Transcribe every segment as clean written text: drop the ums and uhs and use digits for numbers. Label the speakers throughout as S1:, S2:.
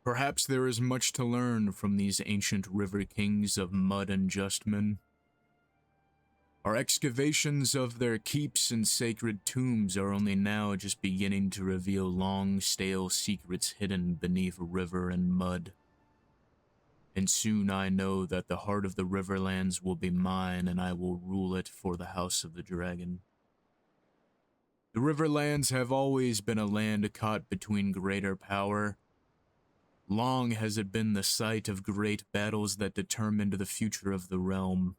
S1: Perhaps there is much to learn from these ancient river kings of mud and just men. Our excavations of their keeps and sacred tombs are only now just beginning to reveal long, stale secrets hidden beneath river and mud. And soon I know that the heart of the Riverlands will be mine, and I will rule it for the House of the Dragon. The Riverlands have always been a land caught between greater power. Long has it been the site of great battles that determined the future of the realm.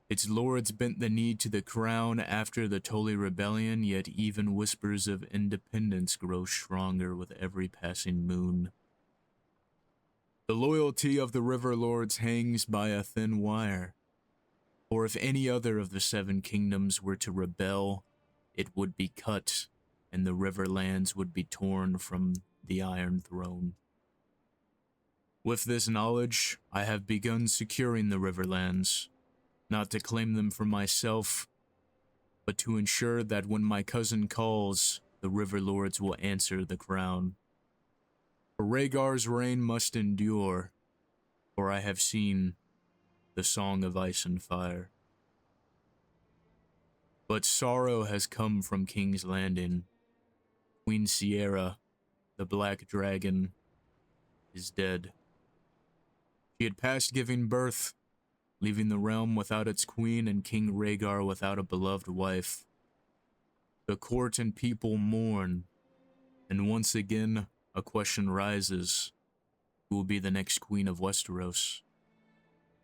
S1: Its lords bent the knee to the crown after the Tully Rebellion, yet even whispers of independence grow stronger with every passing moon. The loyalty of the River Lords hangs by a thin wire, for if any other of the Seven Kingdoms were to rebel, it would be cut, and the Riverlands would be torn from the Iron Throne. With this knowledge, I have begun securing the Riverlands, not to claim them for myself, but to ensure that when my cousin calls, the River Lords will answer the crown. For Rhaegar's reign must endure, for I have seen the Song of Ice and Fire. But sorrow has come from King's Landing. Queen Sierra, the Black Dragon, is dead. She had passed giving birth, leaving the realm without its queen and King Rhaegar without a beloved wife. The court and people mourn, and once again, a question rises: who will be the next queen of Westeros?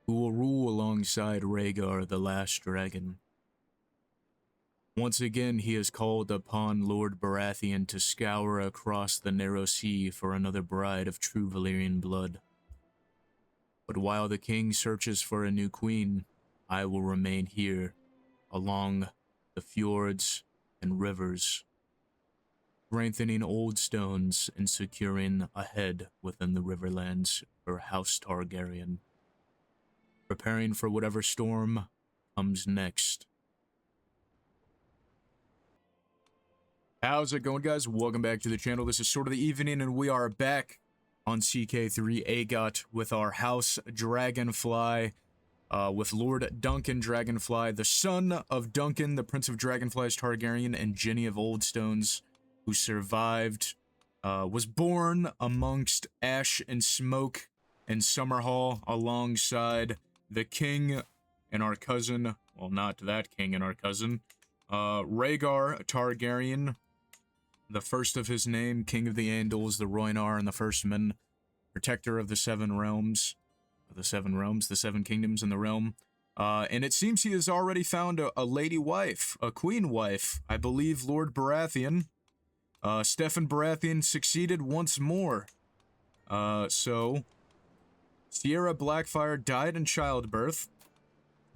S1: Who will rule alongside Rhaegar, the last dragon? Once again, he has called upon Lord Baratheon to scour across the narrow sea for another bride of true Valyrian blood. But while the king searches for a new queen, I will remain here, along the fjords and rivers, strengthening Oldstones and securing a head within the Riverlands for House Targaryen, preparing for whatever storm comes next. How's it going, guys? Welcome back to the channel. This is Sword of the Evening, and we are back on CK3 AGOT with our House Dragonfly, with Lord Duncan Dragonfly, the son of Duncan, the Prince of Dragonflies Targaryen, and Jenny of Oldstones, who survived, was born amongst ash and smoke in Summerhall alongside the king and our cousin, well, not that king and our cousin, Rhaegar Targaryen, the first of his name, King of the Andals, the Rhoynar, and the First Men, protector of the Seven Realms, the Seven Kingdoms in the realm. And it seems he has already found a lady wife, a queen wife. I believe Lord Baratheon, Steffon Baratheon, succeeded once more. So, Sierra Blackfyre died in childbirth,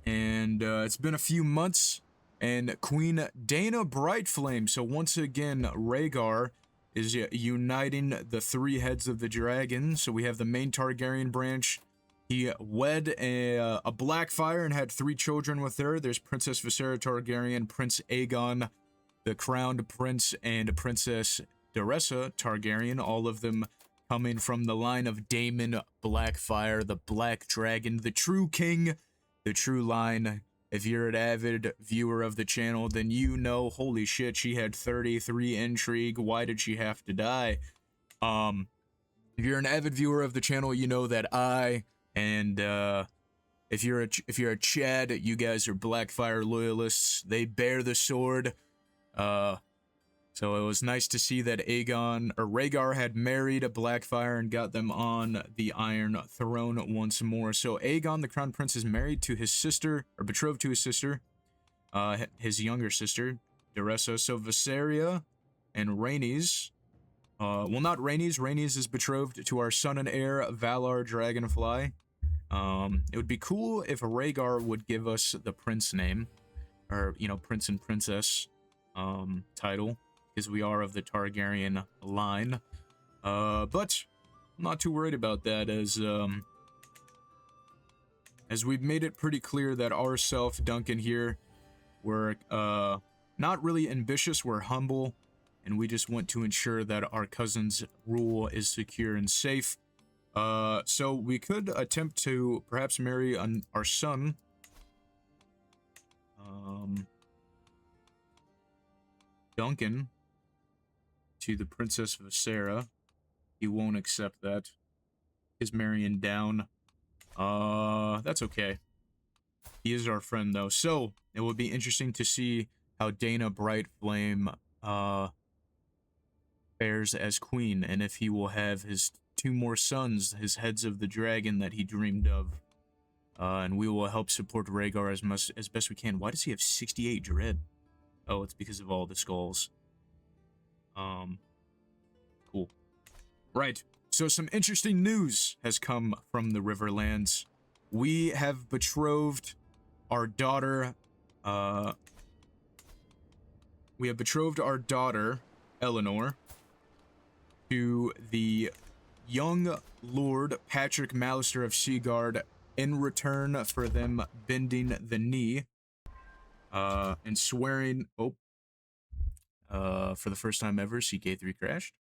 S1: and it's been a few months. And Queen Dana Brightflame. So once again, Rhaegar is uniting the three heads of the dragon. So we have the main Targaryen branch. He wed a Blackfyre and had 3 children with her. There's Princess Visera Targaryen, Prince Aegon, the crowned prince, and Princess Daressa Targaryen. All of them coming from the line of Daemon Blackfyre, the Black Dragon, the true king, the true line. If you're an avid viewer of the channel, then you know, holy shit, she had 33 intrigue. Why did she have to die? If you're an avid viewer of the channel, you know that I and if you're a Chad, you guys are Blackfyre loyalists. They bear the sword. So it was nice to see that Rhaegar had married a Blackfyre and got them on the Iron Throne once more. So Aegon, the Crown Prince, is married to his sister, or betrothed to his sister, his younger sister, Daressa. So Viseria and Rhaenys, well, not Rhaenys. Rhaenys is betrothed to our son and heir, Valar Dragonfly. It would be cool if Rhaegar would give us the prince name, or, you know, prince and princess title, because we are of the Targaryen line. But I'm not too worried about that, as we've made it pretty clear that ourself, Duncan here, we're not really ambitious, we're humble, and we just want to ensure that our cousin's rule is secure and safe. So we could attempt to perhaps marry our son. Duncan to the Princess Visera. He won't accept that. He's marrying down. That's okay. He is our friend, though. So, it would be interesting to see how Dana Brightflame, fares as queen, and if he will have his 2 more sons, his heads of the dragon that he dreamed of. And we will help support Rhaegar as best we can. Why does he have 68 dread? Oh, it's because of all the skulls. Cool. Right. So some interesting news has come from the Riverlands. We have betrothed our daughter, Eleanor, to the young Lord Patrick Mallister of Seaguard in return for them bending the knee, and swearing, for the first time ever, CK3 crashed.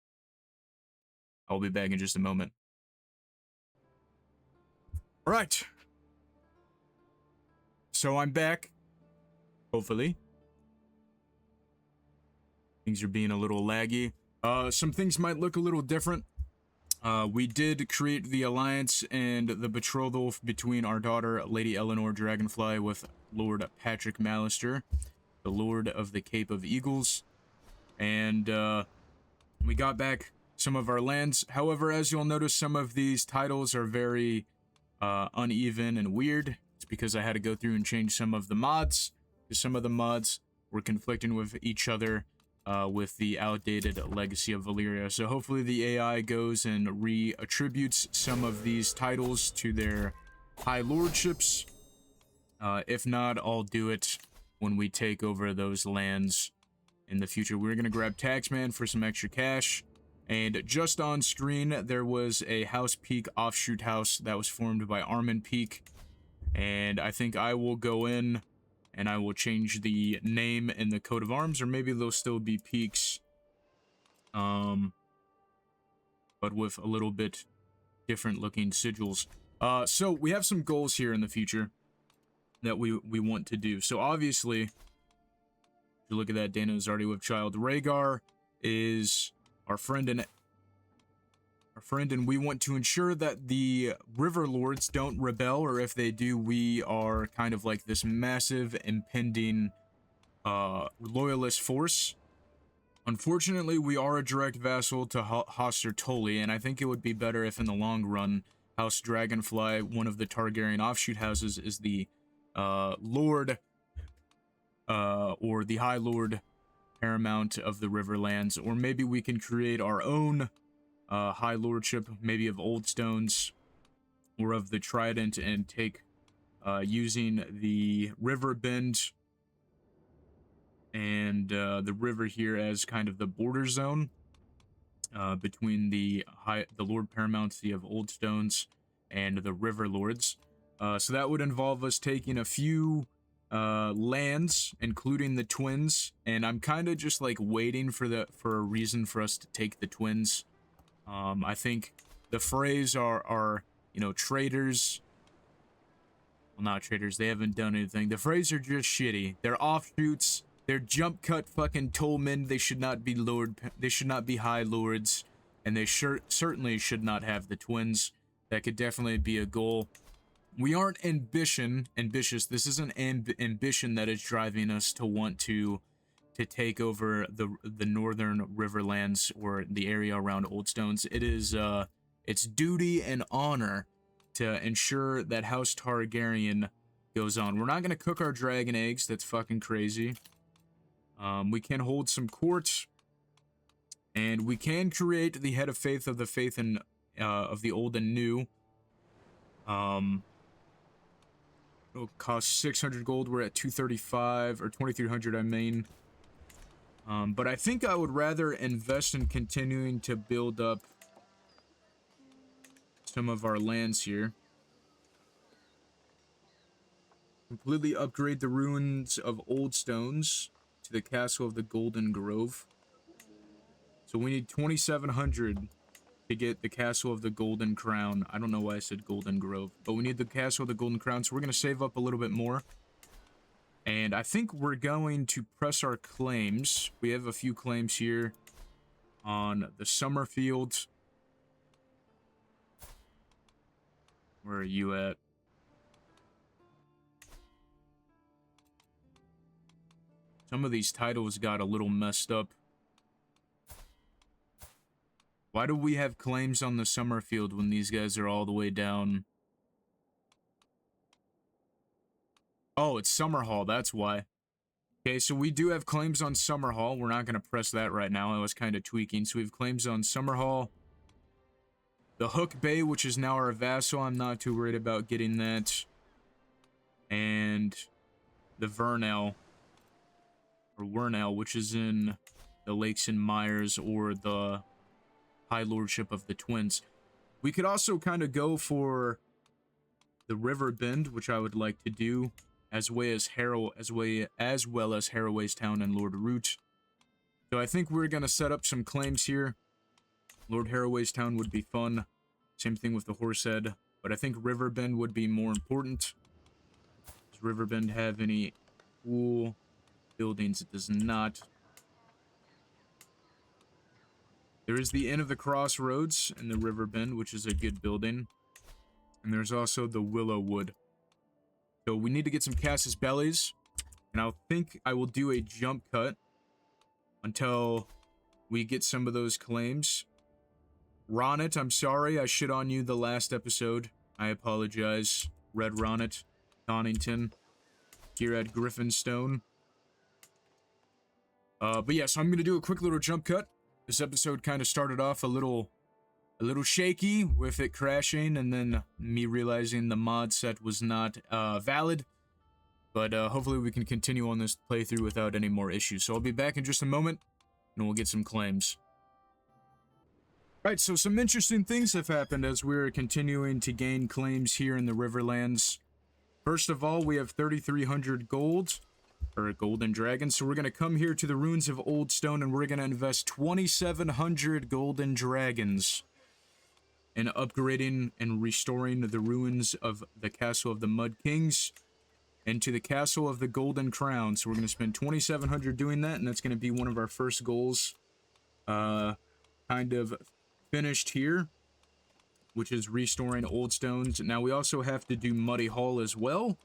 S1: I'll be back in just a moment. All right. So I'm back. Hopefully. Things are being a little laggy. Some things might look a little different. We did create the alliance and the betrothal between our daughter, Lady Eleanor Dragonfly, with Lord Patrick Mallister, the Lord of the Cape of Eagles. And we got back some of our lands. However, as you'll notice, some of these titles are very uneven and weird. It's because I had to go through and change some of the mods, because some of the mods were conflicting with each other with the outdated legacy of Valyria. So hopefully the AI goes and reattributes some of these titles to their high lordships. If not, I'll do it when we take over those lands in the future. We're going to grab Taxman for some extra cash. And just on screen, there was a House Peak offshoot house that was formed by Armin Peak. And I think I will go in and I will change the name in the coat of arms, or maybe they'll still be Peaks. But with a little bit different looking sigils. So we have some goals here in the future that we want to do. So obviously, if you look at that, Dana is already with child. Rhaegar is our friend, and we want to ensure that the River Lords don't rebel, or if they do, we are kind of like this massive impending Loyalist force. Unfortunately, we are a direct vassal to Hoster Tully, and I think it would be better if in the long run, House Dragonfly, one of the Targaryen offshoot houses, is the Lord, or the High Lord Paramount of the Riverlands, or maybe we can create our own High Lordship, maybe of Oldstones or of the Trident, and take using the river bend and the river here as kind of the border zone between the Lord Paramountcy of Oldstones and the River Lords. So that would involve us taking a few lands, including the twins, and I'm kind of just like waiting for a reason for us to take the twins. I think the Freys are you know, traitors. Well, not traitors, they haven't done anything. The Freys are just shitty. They're offshoots. They're jump cut fucking tollmen. They should not be they should not be high lords, and they certainly should not have the twins. That could definitely be a goal. We aren't ambitious. This isn't ambition that is driving us to want to take over the northern Riverlands or the area around Oldstones. It is it's duty and honor to ensure that House Targaryen goes on. We're not going to cook our dragon eggs. That's fucking crazy. We can hold some courts, and we can create the head of faith of the faith and of the old and new. It'll cost 600 gold. We're at 235 or 2300, I mean. But I think I would rather invest in continuing to build up some of our lands here. Completely upgrade the ruins of Oldstones to the Castle of the Golden Grove. So we need 2,700 to get the Castle of the Golden Crown. I don't know why I said Golden Grove, but we need the Castle of the Golden Crown, so we're going to save up a little bit more. And I think we're going to press our claims. We have a few claims here on the Summerfield. Where are you at? Some of these titles got a little messed up. Why do we have claims on the Summerfield when these guys are all the way down? Oh, it's Summerhall, that's why. Okay, so we do have claims on Summerhall. We're not going to press that right now. I was kind of tweaking. So we have claims on Summerhall. The Hook Bay, which is now our vassal. I'm not too worried about getting that. And the Vernell. Or Wernell, which is in the Lakes and Myers or the High Lordship of the Twins. We could also kind of go for the River Bend, which I would like to do, as well as Harroway's Town and Lord Root. So I think we're going to set up some claims here. Lord Harroway's Town would be fun. Same thing with the Horsehead. But I think River Bend would be more important. Does River Bend have any cool buildings? It does not. There is the Inn of the Crossroads in the River Bend, which is a good building. And there's also the Willowwood. So we need to get some Casus Bellis. And I think I will do a jump cut until we get some of those claims. Ronnet, I'm sorry, I shit on you the last episode. I apologize. Red Ronnet, Donington, here at Griffinstone. But yeah, so I'm going to do a quick little jump cut. This episode kind of started off a little shaky with it crashing and then me realizing the mod set was not valid. But hopefully we can continue on this playthrough without any more issues. So I'll be back in just a moment and we'll get some claims. Right, so some interesting things have happened as we're continuing to gain claims here in the Riverlands. First of all, we have 3,300 gold. Or golden dragons. So we're going to come here to the ruins of Oldstone and we're going to invest 2,700 golden dragons in upgrading and restoring the ruins of the Castle of the Mud Kings and to the Castle of the Golden Crown. So we're going to spend 2,700 doing that, and that's going to be one of our first goals kind of finished here, which is restoring Oldstones. Now we also have to do Muddy Hall as well.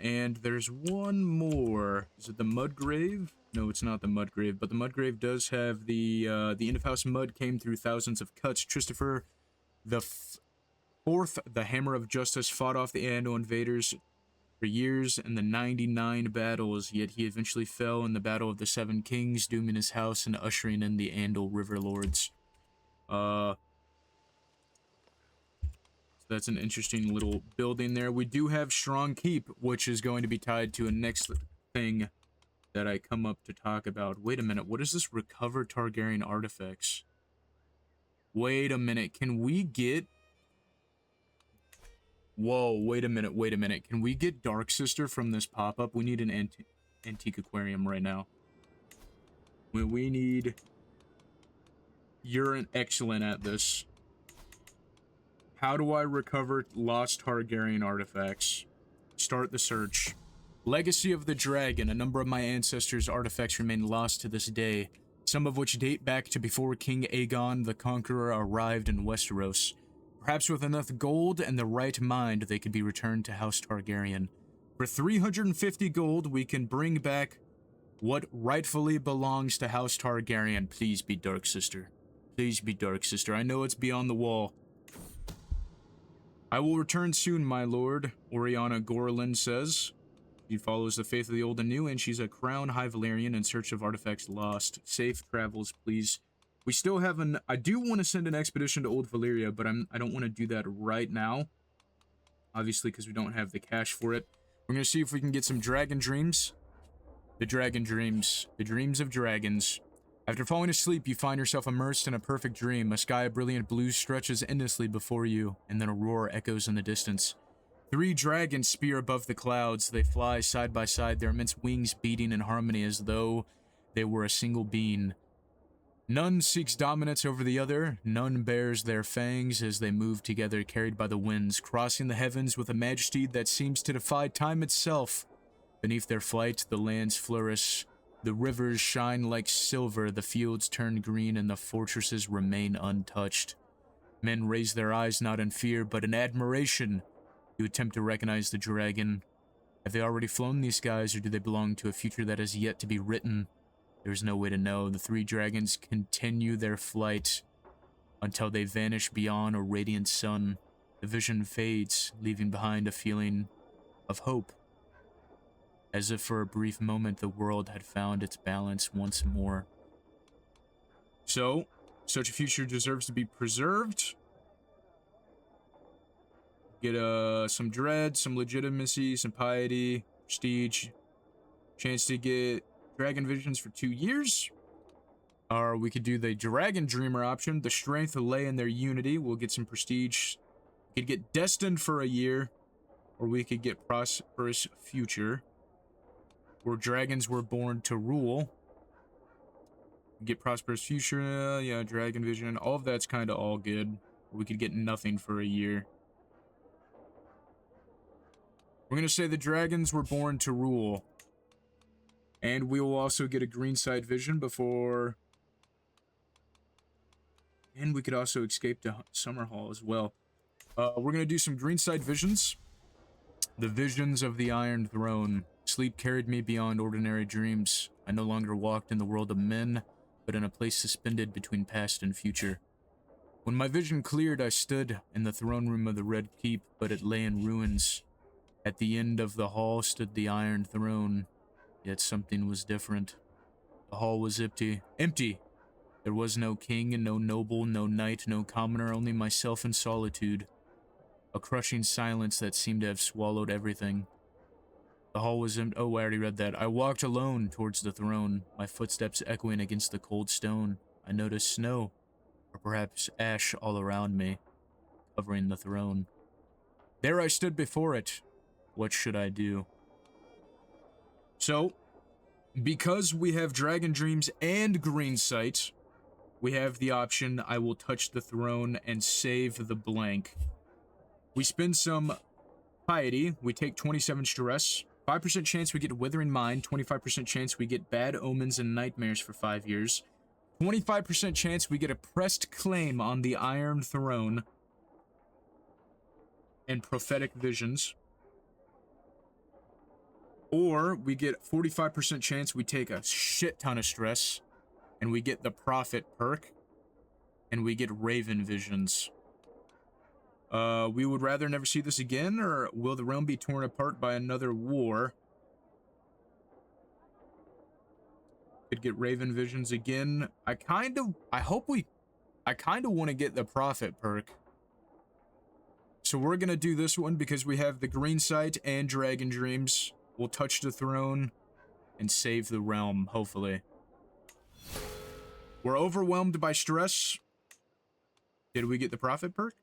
S1: And there's one more. Is it the Mudgrave? No, it's not the Mudgrave, but the Mudgrave does have the end of house mud came through thousands of cuts. Christopher the Fourth, the Hammer of Justice, fought off the Andal invaders for years in the 99 battles, yet he eventually fell in the Battle of the Seven Kings, dooming his house and ushering in the Andal River Lords. That's an interesting little building there. We do have Strong Keep, which is going to be tied to a next thing that I come up to talk about. Wait a minute, what is this? Recover Targaryen artifacts. Wait a minute, can we get... Whoa, wait a minute. Can we get Dark Sister from this pop-up? We need an antique aquarium right now. We need... You're excellent at this. How do I recover lost Targaryen artifacts? Start the search. Legacy of the Dragon. A number of my ancestors' artifacts remain lost to this day, some of which date back to before King Aegon the Conqueror arrived in Westeros. Perhaps with enough gold and the right mind, they could be returned to House Targaryen. For 350 gold, we can bring back what rightfully belongs to House Targaryen. Please be Dark Sister. Please be Dark Sister. I know it's beyond the wall. I will return soon, my lord, Oriana Gorlin says. She follows the faith of the old and new, and she's a crown high Valyrian in search of artifacts lost. Safe travels, please. We still have an... I do want to send an expedition to Old Valyria, but I don't want to do that right now. Obviously, because we don't have the cash for it. We're going to see if we can get some dragon dreams. The dragon dreams. The dreams of dragons. After falling asleep, you find yourself immersed in a perfect dream. A sky of brilliant blue stretches endlessly before you, and then a roar echoes in the distance. 3 dragons spear above the clouds. They fly side by side, their immense wings beating in harmony as though they were a single being. None seeks dominance over the other, none bears their fangs as they move together, carried by the winds, crossing the heavens with a majesty that seems to defy time itself. Beneath their flight, the lands flourish, the rivers shine like silver, the fields turn green, and the fortresses remain untouched. Men raise their eyes not in fear, but in admiration. You attempt to recognize the dragon. Have they already flown these skies, or do they belong to a future that has yet to be written? There's no way to know. The three dragons continue their flight until they vanish beyond a radiant sun. The vision fades, leaving behind a feeling of hope. As if for a brief moment the world had found its balance once more. So, such a future deserves to be preserved. Get some dread, some legitimacy, some piety, prestige. Chance to get dragon visions for 2 years. Or we could do the dragon dreamer option. The strength lay in their unity. We'll get some prestige. We could get destined for a year. Or we could get prosperous future. Where dragons were born to rule. Get prosperous future. Yeah, dragon vision. All of that's kind of all good. We could get nothing for a year. We're going to say the dragons were born to rule. And we will also get a green side vision before... And we could also escape to Summerhall as well. We're going to do some green side visions. The visions of the Iron Throne. Sleep carried me beyond ordinary dreams. I no longer walked in the world of men, but in a place suspended between past and future. When my vision cleared, I stood in the throne room of the Red Keep, but it lay in ruins. At the end of the hall stood the Iron Throne. Yet something was different. The hall was empty. Empty! There was no king, and no noble, no knight, no commoner, only myself in solitude. A crushing silence that seemed to have swallowed everything. The hall was empty. Oh, I already read that. I walked alone towards the throne, my footsteps echoing against the cold stone. I noticed snow, or perhaps ash all around me, covering the throne. There I stood before it. What should I do? So, because we have Dragon Dreams and Green Sight, we have the option, I will touch the throne and save the blank. We spend some piety, we take 27 stress, 5% chance we get Withering Mind, 25% chance we get Bad Omens and Nightmares for 5 years, 25% chance we get a pressed claim on the Iron Throne, and Prophetic Visions. Or we get 45% chance we take a shit ton of stress, and we get the Prophet perk, and we get Raven Visions. We would rather never see this again, or will the realm be torn apart by another war? Could get Raven Visions again. I kind of want to get the Prophet perk. So we're gonna do this one because we have the Green Sight and Dragon Dreams. We'll touch the throne and save the realm, hopefully. We're overwhelmed by stress. Did we get the Prophet perk?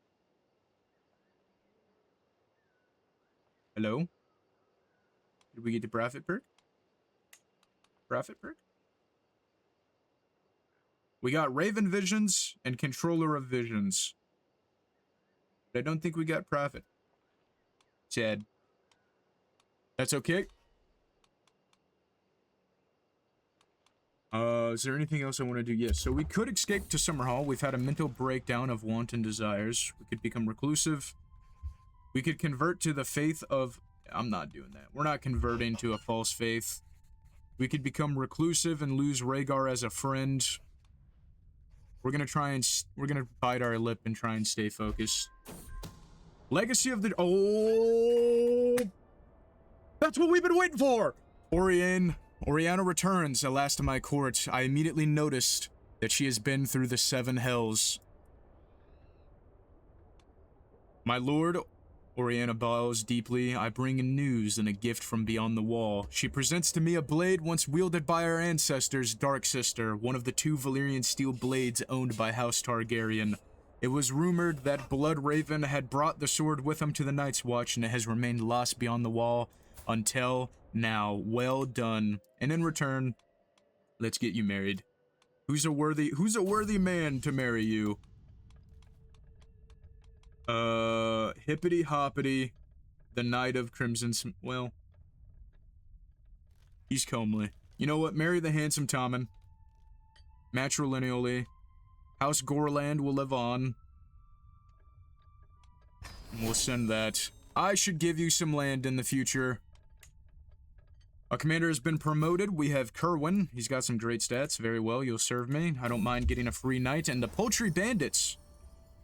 S1: Hello? Did we get the Prophet perk? Prophet perk? We got Raven Visions and Controller of Visions. But I don't think we got Prophet. Sad. That's okay. Is there anything else I want to do? Yes, so we could escape to Summerhall. We've had a mental breakdown of want and desires. We could become reclusive. We could convert to the faith of... I'm not doing that. We're not converting to a false faith. We could become reclusive and lose Rhaegar as a friend. We're gonna try and... We're gonna bite our lip and try and stay focused. Legacy of the... Oh! That's what we've been waiting for! Oriana returns, at last to my court. I immediately noticed that she has been through the 7 hells. My lord, Oriana bows deeply. I bring news and a gift from beyond the wall. She presents to me a blade once wielded by our ancestors, Dark Sister, one of the 2 Valyrian steel blades owned by House Targaryen. It was rumored that Blood Raven had brought the sword with him to the Night's Watch, and it has remained lost beyond the wall until now. Well done. And in return, let's get you married. Who's a worthy man to marry you? Hippity Hoppity, the Knight of Crimson, well, he's comely. You know what? Marry the handsome Tommen. Matrilineally. House Gorland will live on. And we'll send that. I should give you some land in the future. A commander has been promoted. We have Kerwin. He's got some great stats. Very well, you'll serve me. I don't mind getting a free knight. And the Poultry Bandits.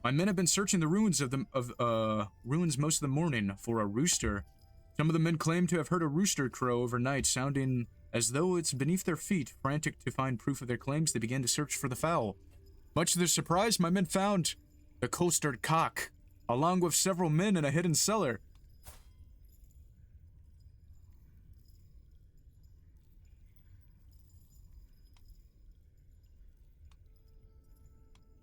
S1: My men have been searching the ruins ruins most of the morning for a rooster. Some of the men claim to have heard a rooster crow overnight, sounding as though it's beneath their feet. Frantic to find proof of their claims, they began to search for the fowl. Much to their surprise, my men found the costered cock, along with several men in a hidden cellar.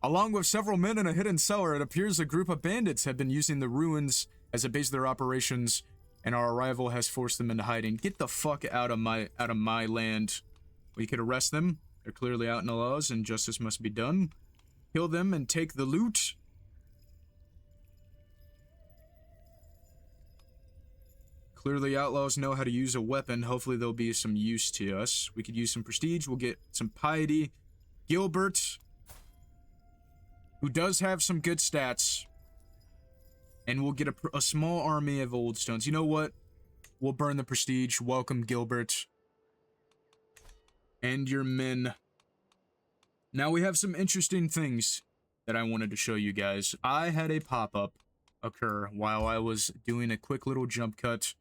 S1: Along with several men in a hidden cellar, it appears a group of bandits have been using the ruins as a base of their operations, and our arrival has forced them into hiding. Get the fuck out of my land. We could arrest them. They're clearly out in the laws, and justice must be done. Kill them and take the loot. Clearly, outlaws know how to use a weapon. Hopefully, they'll be some use to us. We could use some prestige. We'll get some piety. Gilbert, who does have some good stats. And we'll get a small army of Oldstones. You know what? We'll burn the prestige. Welcome, Gilbert. And your men. Now we have some interesting things that I wanted to show you guys. I had a pop-up occur while I was doing a quick little jump cut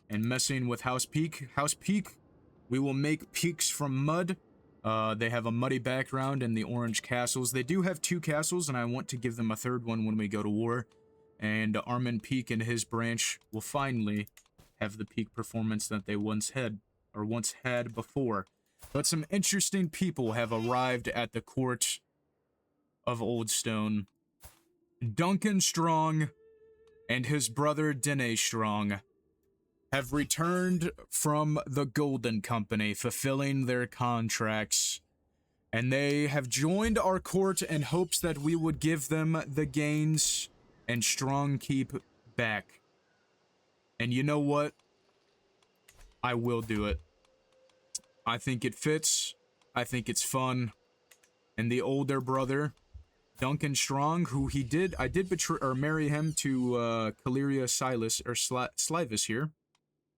S1: and messing with House Peak. House Peak, we will make peaks from mud. They have a muddy background and the orange castles. They do have 2 castles, and I want to give them a 3rd one when we go to war. And Armin Peak and his branch will finally have the peak performance that they once had before. But some interesting people have arrived at the court of Oldstone. Duncan Strong and his brother Dene Strong have returned from the Golden Company, fulfilling their contracts. And they have joined our court in hopes that we would give them the gains and Strong keep back. And you know what? I will do it. I think it fits. I think it's fun. And the older brother, Duncan Strong, who I did betray or marry him to Caleria Silas or Slivis here.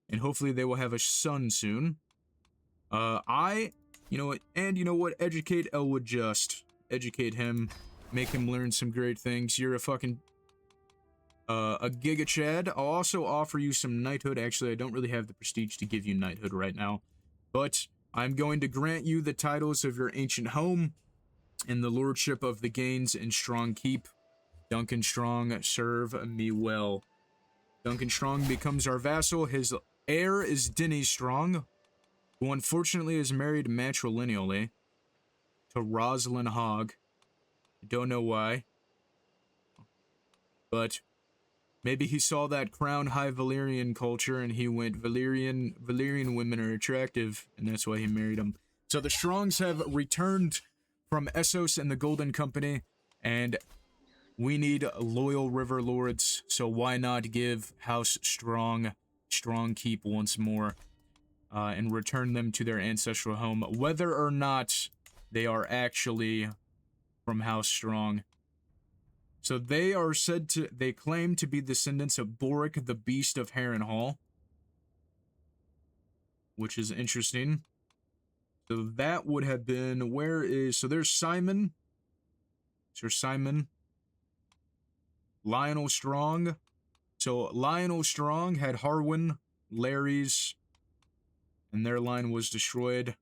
S1: And hopefully they will have a son soon. You know what? Educate Elwood Just. Educate him. Make him learn some great things. You're a fucking a Giga Chad. I'll also offer you some knighthood. Actually, I don't really have the prestige to give you knighthood right now. But I'm going to grant you the titles of your ancient home and the lordship of the Gains and Strong Keep. Duncan Strong, serve me well. Duncan Strong becomes our vassal. His heir is Denny Strong, who unfortunately is married matrilineally to Rosalind Hogg. Don't know why. But maybe he saw that crown high Valyrian culture and he went, Valyrian women are attractive, and that's why he married them. So the Strongs have returned from Essos and the Golden Company, and we need loyal river lords, so why not give House Strong keep once more, and return them to their ancestral home, whether or not they are actually from House Strong. So they claim to be descendants of Boric, the Beast of Harrenhal, which is interesting. So that would have been, so there's Simon, Sir Simon, Lionel Strong. So Lionel Strong had Harwin, Larry's, and their line was destroyed.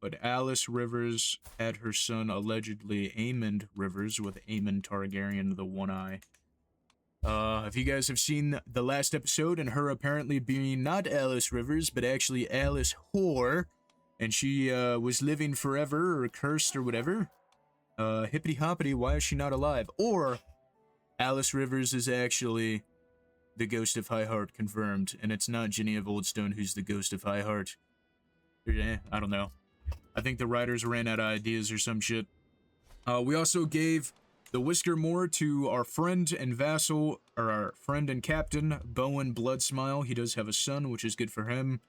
S1: But Alice Rivers had her son, allegedly Aemond Rivers, with Aemon Targaryen, the One Eye. If you guys have seen the last episode, and her apparently being not Alice Rivers, but actually Alice Whore, and she was living forever, or cursed, or whatever, hippity hoppity, why is she not alive? Or Alice Rivers is actually the Ghost of High Heart confirmed, and it's not Jenny of Oldstone who's the Ghost of High Heart. I don't know. I think the writers ran out of ideas or some shit. We also gave the Whisker Moor to our friend and vassal, or our friend and captain, Bowen Bloodsmile. He does have a son, which is good for him.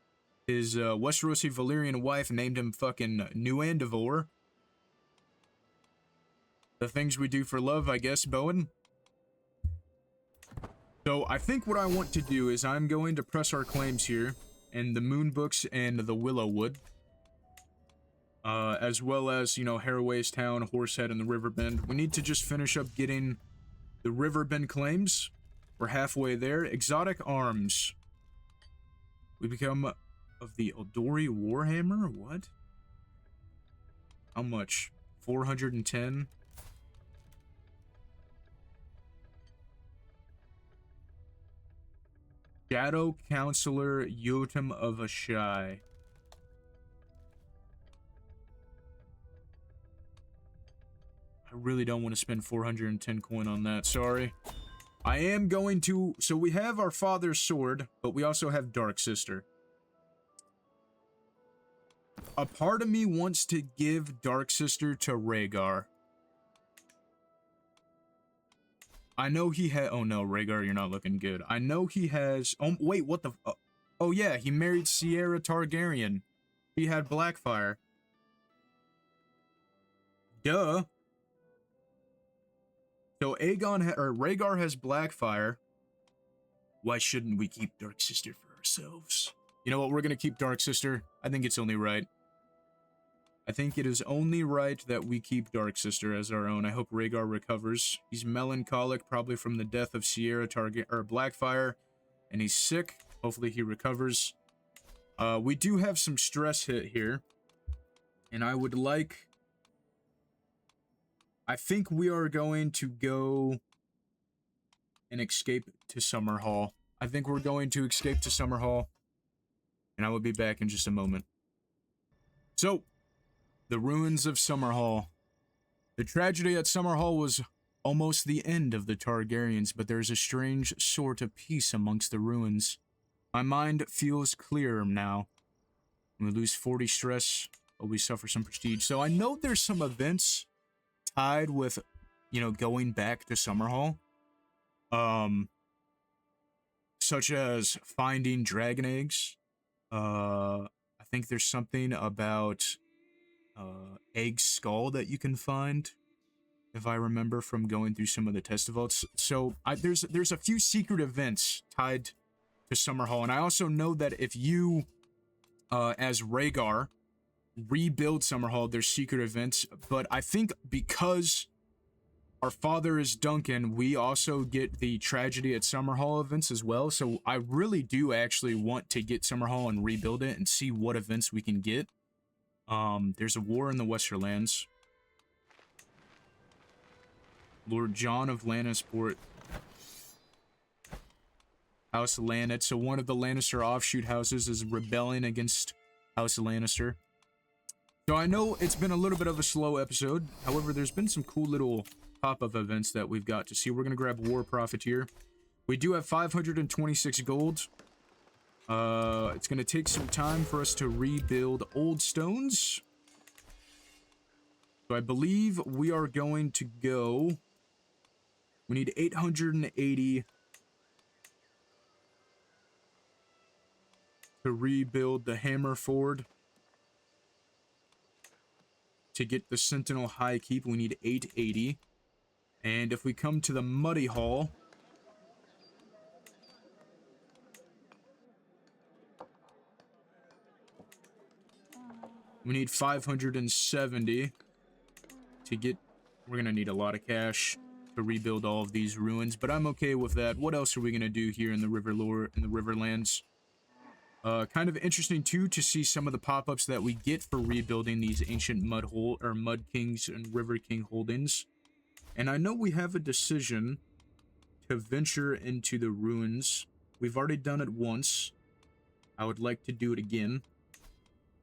S1: His Westerosi Valyrian wife named him fucking Nuandivore. The things we do for love, I guess, Bowen. So I think what I want to do is I'm going to press our claims here in the Moon Books and the Willowwood. As well as, you know, Harroway's Town, Horsehead, and the Riverbend. We need to just finish up getting the Riverbend claims. We're halfway there. Exotic arms. We become of the Eldori Warhammer? What? How much? 410? Shadow Counselor Yotam of Ashai. I really don't want to spend 410 coin on that, sorry. I am going to... So we have our father's sword, but we also have Dark Sister. A part of me wants to give Dark Sister to Rhaegar. I know he had... Oh no, Rhaegar, you're not looking good. I know he has... Oh, wait, what the... Oh yeah, he married Sierra Targaryen. He had Blackfire. Duh. So Rhaegar has Blackfire. Why shouldn't we keep Dark Sister for ourselves? You know what? We're gonna keep Dark Sister. I think it's only right. I think it is only right that we keep Dark Sister as our own. I hope Rhaegar recovers. He's melancholic, probably from the death of Sierra Blackfire, and he's sick. Hopefully he recovers. We do have some stress hit here, and I would like... I think we are going to go and escape to Summerhall. I think we're going to escape to Summerhall, and I will be back in just a moment. So, the ruins of Summerhall. The tragedy at Summerhall was almost the end of the Targaryens, but there's a strange sort of peace amongst the ruins. My mind feels clearer now. We lose 40 stress, but we suffer some prestige. So I know there's some events tied with, you know, going back to Summerhall. Such as finding dragon eggs. I think there's something about egg skull that you can find, if I remember from going through some of the test vaults. So there's a few secret events tied to Summerhall, and I also know that if you, as Rhaegar, rebuild Summerhall, there's secret events. But I think because our father is Duncan, we also get the tragedy at Summerhall events as well. So I really do actually want to get Summerhall and rebuild it and see what events we can get. There's a war in the Westerlands. Lord John of Lannisport. House Lannister. So one of the Lannister offshoot houses is rebelling against House Lannister. So I know it's been a little bit of a slow episode. However, there's been some cool little pop-up events that we've got to see. We're going to grab War Profiteer. We do have 526 gold. It's going to take some time for us to rebuild Oldstones. So I believe we are going to go... We need 880 to rebuild the Hammerford. To get the Sentinel High Keep, we need 880. And if we come to the Muddy Hall, we need 570 to get... We're gonna need a lot of cash to rebuild all of these ruins, but I'm okay with that. What else are we gonna do here in the Riverlands? Kind of interesting too to see some of the pop-ups that we get for rebuilding these ancient Mud Kings and River King holdings. And I know we have a decision to venture into the ruins. We've already done it once. I would like to do it again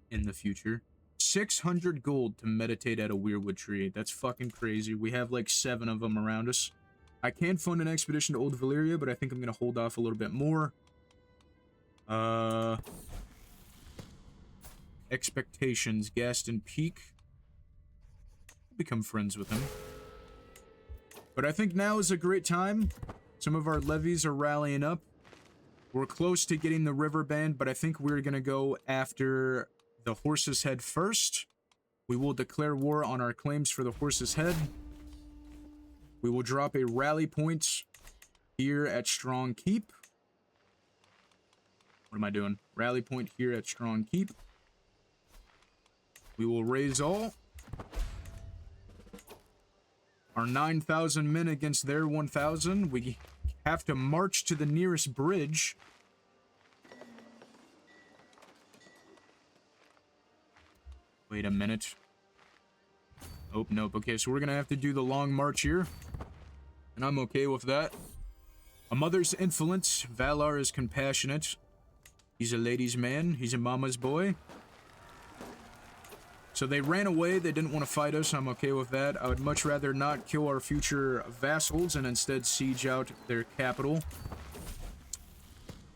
S1: in the future. 600 gold to meditate at a weirwood tree. That's fucking crazy. We have like 7 of them around us. I can fund an expedition to Old Valyria, but I think I'm going to hold off a little bit more. expectations. Gaston Peak. Become friends with him. But I think now is a great time. Some of our levies are rallying up. We're close to getting the river band, but I think we're going to go after the Horse's Head first. We will declare war on our claims for the Horse's Head. We will drop a rally point here at Strong Keep. What am I doing? Rally point here at Strong Keep. We will raise all. Our 9,000 men against their 1,000. We have to march to the nearest bridge. Wait a minute. Oh, nope. Okay, so we're gonna have to do the long march here. And I'm okay with that. A mother's influence. Valar is compassionate. He's a ladies' man. He's a mama's boy. So they ran away. They didn't want to fight us. I'm okay with that. I would much rather not kill our future vassals and instead siege out their capital.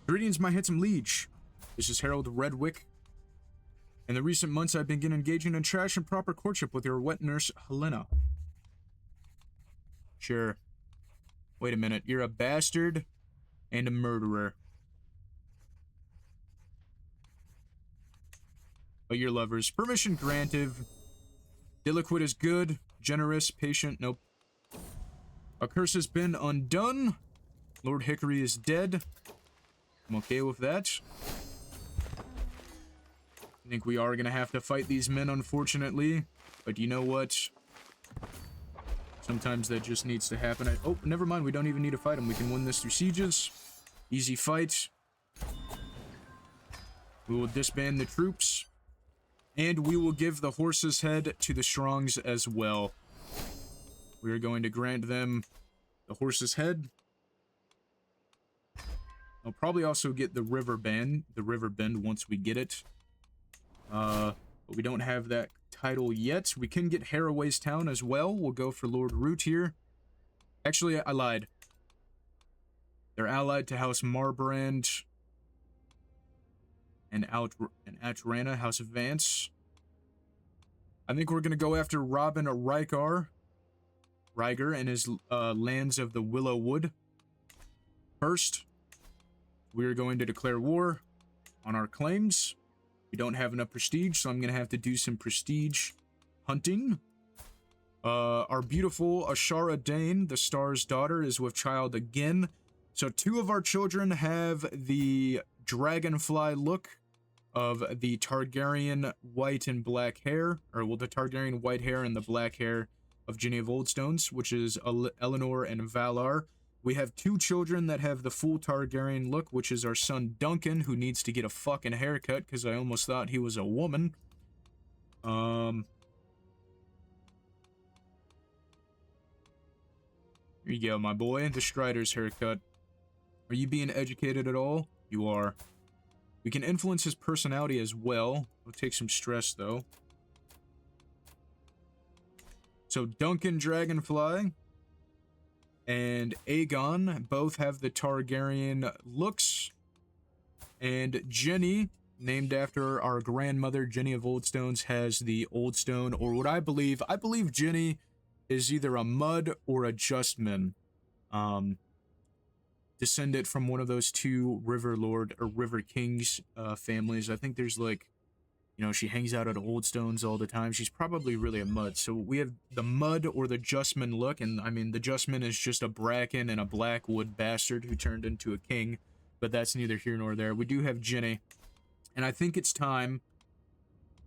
S1: Greetings, my handsome liege. This is Harold Redwick. In the recent months, I've been engaging in trash and proper courtship with your wet nurse, Helena. Sure. Wait a minute. You're a bastard and a murderer. But you're lovers. Permission granted. Diliquid is good, generous, patient. Nope. A curse has been undone. Lord Hickory is dead. I'm okay with that. I think we are going to have to fight these men, unfortunately. But you know what? Sometimes that just needs to happen. Oh, never mind. We don't even need to fight them. We can win this through sieges. Easy fight. We will disband the troops. And we will give the Horse's Head to the Strongs as well. We are going to grant them the Horse's Head. I'll probably also get the River Bend once we get it. But we don't have that title yet. We can get Haraway's Town as well. We'll go for Lord Root here. Actually, I lied. They're allied to House Marbrand and Atrana, House of Vance. I think we're going to go after Robin Rygar and his lands of the Willow Wood. First, we are going to declare war on our claims. We don't have enough prestige, so I'm going to have to do some prestige hunting. Our beautiful Ashara Dane, the Star's daughter, is with child again. So 2 of our children have the Dragonfly look of the Targaryen white and black hair, or well, the Targaryen white hair and the black hair of Jenny of Oldstones, which is Eleanor and Valar. We have 2 children that have the full Targaryen look, which is our son Duncan, who needs to get a fucking haircut because I almost thought he was a woman. Here you go, my boy, the Strider's haircut. Are you being educated at all? You are. We can influence his personality as well. It'll take some stress, though. So Duncan Dragonfly and Aegon both have the Targaryen looks. And Jenny, named after our grandmother, Jenny of Oldstones, has the Oldstone, or what I believe Jenny is either a Mud or a Justman. Descended from one of those 2 River Lord or River Kings families. I think there's like, you know, she hangs out at Oldstones all the time. She's probably really a Mud. So we have the Mud or the Justman look, and I mean the Justman is just a Bracken and a Blackwood bastard who turned into a king, but that's neither here nor there. We do have Jenny, and I think it's time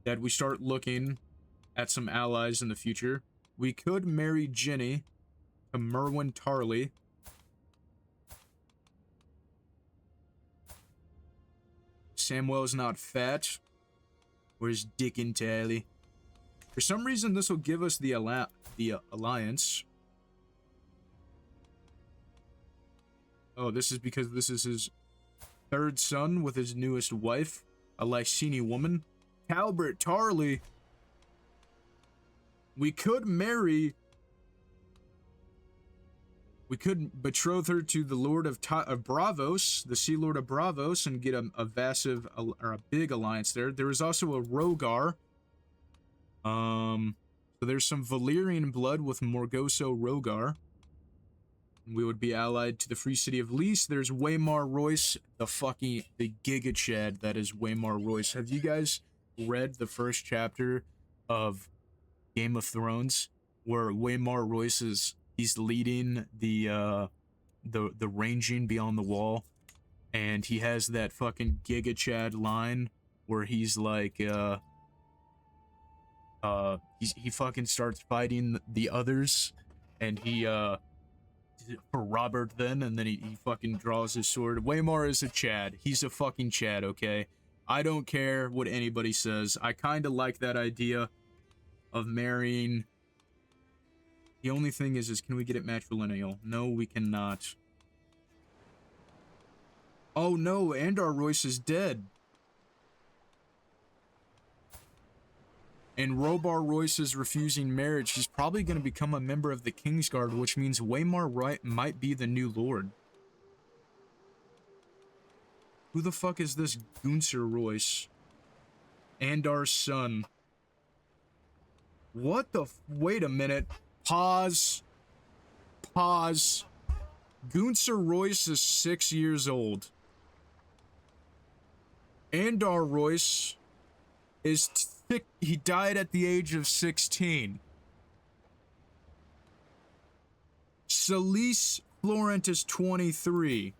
S1: that we start looking at some allies in the future. We could marry Jenny to Merwin Tarley. Samwell's not fat. Where's Dick and Tally? For some reason, this will give us the alliance. Oh, this is because this is his 3rd son with his newest wife, a Lyseni woman. Talbert Tarley. We could marry We could betroth her to the Lord of Bravos, the Sea Lord of Bravos, and get a or a big alliance there. There is also a Rogar. So there's some Valyrian blood with Morgoso Rogar. We would be allied to the Free City of Lys. There's Waymar Royce, the Giga Chad that is Waymar Royce. Have you guys read the first chapter of Game of Thrones, where Waymar Royce he's leading the ranging beyond the wall, and he has that fucking Giga Chad line where he's like he fucking starts fighting the others, and he for Robert then, and then he fucking draws his sword. Waymar is a Chad. He's a fucking Chad, okay? I don't care what anybody says. I kind of like that idea of marrying. The only thing is can we get it matrilineal? No, we cannot. Oh no, Andar Royce is dead. And Robar Royce is refusing marriage. He's probably going to become a member of the Kingsguard, which means Waymar might be the new lord. Who the fuck is this Gunser Royce? Andar's son. What the wait a minute. Pause. Pause. Gunser Royce is 6 years old. Andar Royce is he died at the age of 16. Celise Florent is 23.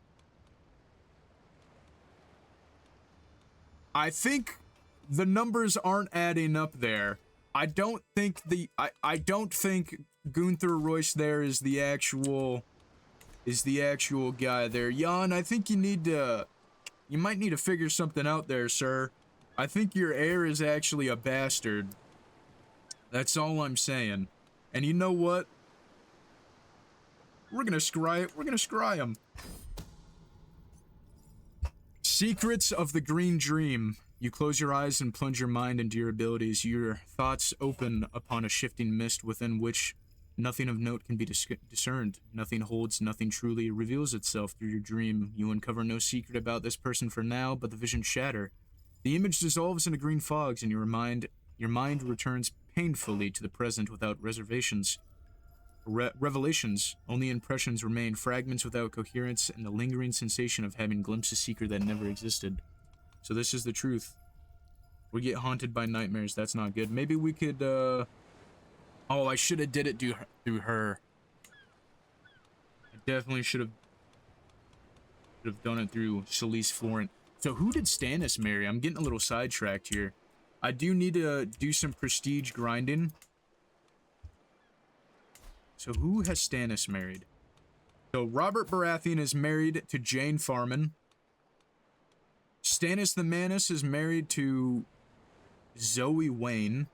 S1: I think the numbers aren't adding up there. I don't think I don't think Gunther Royce there is the actual guy there. Jan, I think you might need to figure something out there, sir. I think your heir is actually a bastard. That's all I'm saying. And you know what? We're gonna scry him. Secrets of the Green Dream. You close your eyes and plunge your mind into your abilities. Your thoughts open upon a shifting mist within which nothing of note can be discerned. Nothing holds, nothing truly reveals itself through your dream. You uncover no secret about this person for now, but the visions shatter. The image dissolves into green fogs, and your mind returns painfully to the present without revelations. Only impressions remain, fragments without coherence, and the lingering sensation of having glimpsed a secret that never existed. So this is the truth. We get haunted by nightmares. That's not good. Maybe we could, Oh, I should have did it through her. I definitely should have done it through Celise Florent. So who did Stannis marry? I'm getting a little sidetracked here. I do need to do some prestige grinding. So who has Stannis married? So Robert Baratheon is married to Jane Farman. Stannis the Manus is married to Zoe Wayne.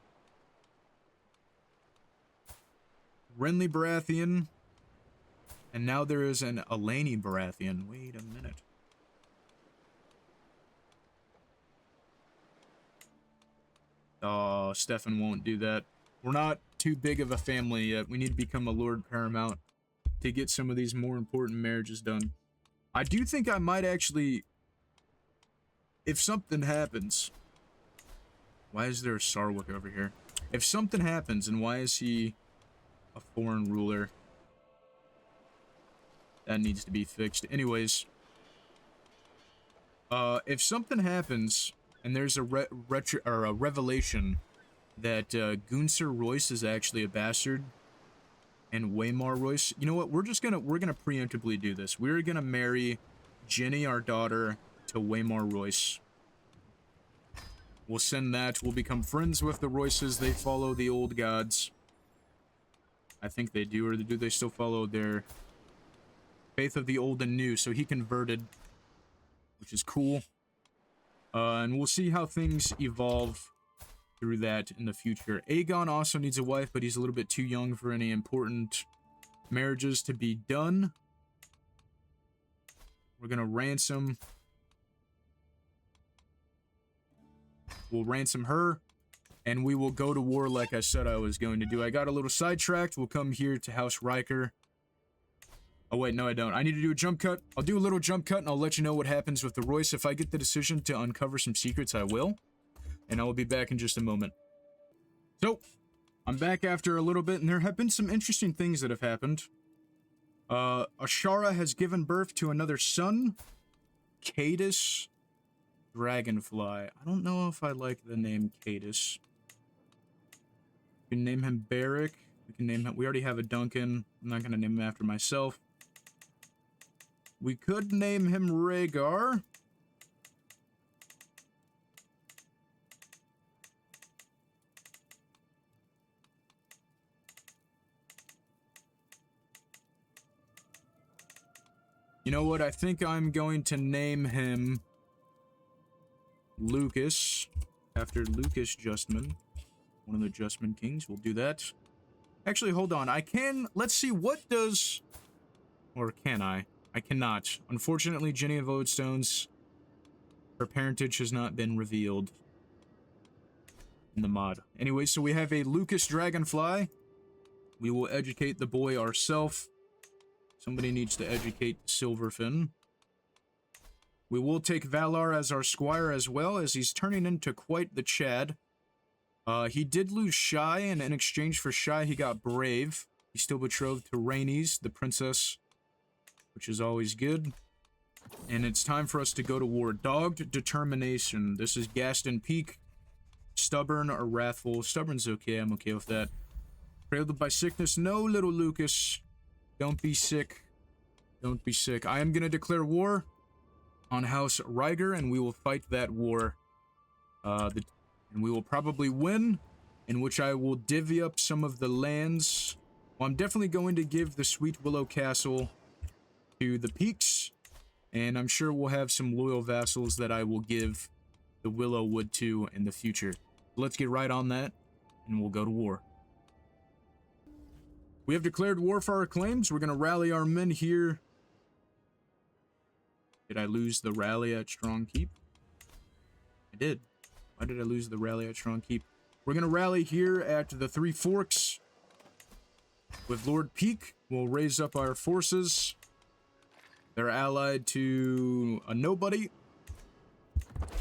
S1: Renly Baratheon. And now there is an Eleni Baratheon. Wait a minute. Oh, Stefan won't do that. We're not too big of a family yet. We need to become a Lord Paramount to get some of these more important marriages done. I do think I might actually... If something happens... Why is there a Sarwick over here? If something happens, and why is he a foreign ruler? That needs to be fixed. Anyways... if something happens... And there's a revelation that Gunser Royce is actually a bastard, and Waymar Royce. You know what? We're gonna preemptively do this. We're gonna marry Jenny, our daughter, to Waymar Royce. We'll send that. We'll become friends with the Royces. They follow the old gods. I think they do, or do they still follow their faith of the old and new? So he converted, which is cool. And we'll see how things evolve through that in the future. Aegon also needs a wife, but he's a little bit too young for any important marriages to be done. We're gonna ransom. We'll ransom her, and we will go to war like I said I was going to do. I got a little sidetracked. We'll come here to House Riker. Oh, wait, no, I don't. I need to do a jump cut. I'll do a little jump cut, and I'll let you know what happens with the Royce. If I get the decision to uncover some secrets, I will. And I will be back in just a moment. So, I'm back after a little bit, and there have been some interesting things that have happened. Ashara has given birth to another son. Cadus Dragonfly. I don't know if I like the name Cadus. We can name him Barrick. We can name him... We already have a Duncan. I'm not going to name him after myself. We could name him Rhaegar. You know what? I think I'm going to name him Lucas, after Lucas Justman, one of the Justman Kings. We'll do that. Actually, hold on. I can... Let's see, what does... Or can I? I cannot. Unfortunately, Jenny of Oldstones, her parentage has not been revealed in the mod. Anyway, so we have a Lucas Dragonfly. We will educate the boy ourselves. Somebody needs to educate Silverfin. We will take Valar as our squire as well, as he's turning into quite the Chad. He did lose Shy, and in exchange for Shy, he got Brave. He's still betrothed to Rhaenys, the princess, which is always good. And it's time for us to go to war. Dogged Determination. This is Gaston Peak. Stubborn or Wrathful. Stubborn's okay, I'm okay with that. Trailed by sickness. No, little Lucas. Don't be sick. Don't be sick. I am going to declare war on House Rhaegar, and we will fight that war. And we will probably win, in which I will divvy up some of the lands. Well, I'm definitely going to give the Sweet Willow Castle to the Peaks, and I'm sure we'll have some loyal vassals that I will give the Willow Wood to in the future. Let's get right on that, and we'll go to war. We have declared war for our claims. We're going to rally our men here. Did I lose the rally at Strong Keep? I did. Why did I lose the rally at Strong Keep? We're going to rally here at the Three Forks with Lord Peak. We'll raise up our forces. They're allied to a nobody.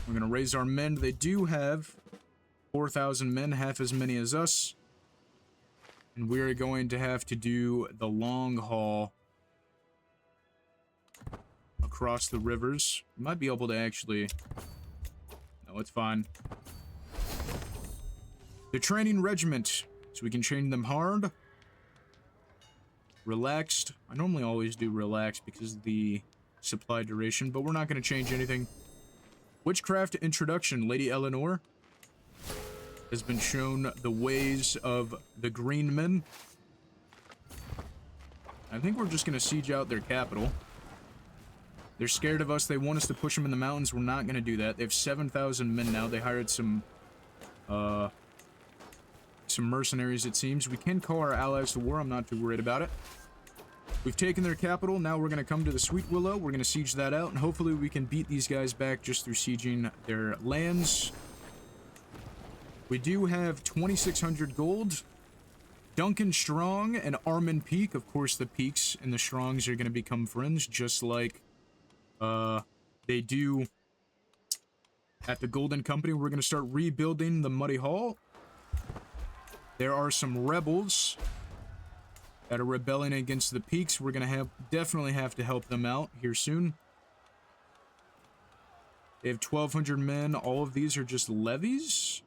S1: We're going to raise our men. They do have 4,000 men, half as many as us. And we're going to have to do the long haul across the rivers. We might be able to actually... No, it's fine. The training regiment. So we can train them hard. Relaxed. I normally always do relaxed because of the supply duration, but we're not going to change anything. Witchcraft introduction. Lady Eleanor has been shown the ways of the Green Men. I think we're just going to siege out their capital. They're scared of us. They want us to push them in the mountains. We're not going to do that. They have 7,000 men now. They hired some mercenaries, it seems. We can call our allies to war. I'm not too worried about it. We've taken their capital. Now we're going to come to the Sweet Willow. We're going to siege that out, and hopefully we can beat these guys back just through sieging their lands. We do have 2,600 gold. Duncan Strong and Armin Peak. Of course, the Peaks and the Strongs are going to become friends, just like they do at the Golden Company. We're going to start rebuilding the Muddy Hall. There are some rebels that are rebelling against the Peaks. We're going to definitely have to help them out here soon. They have 1,200 men. All of these are just levies.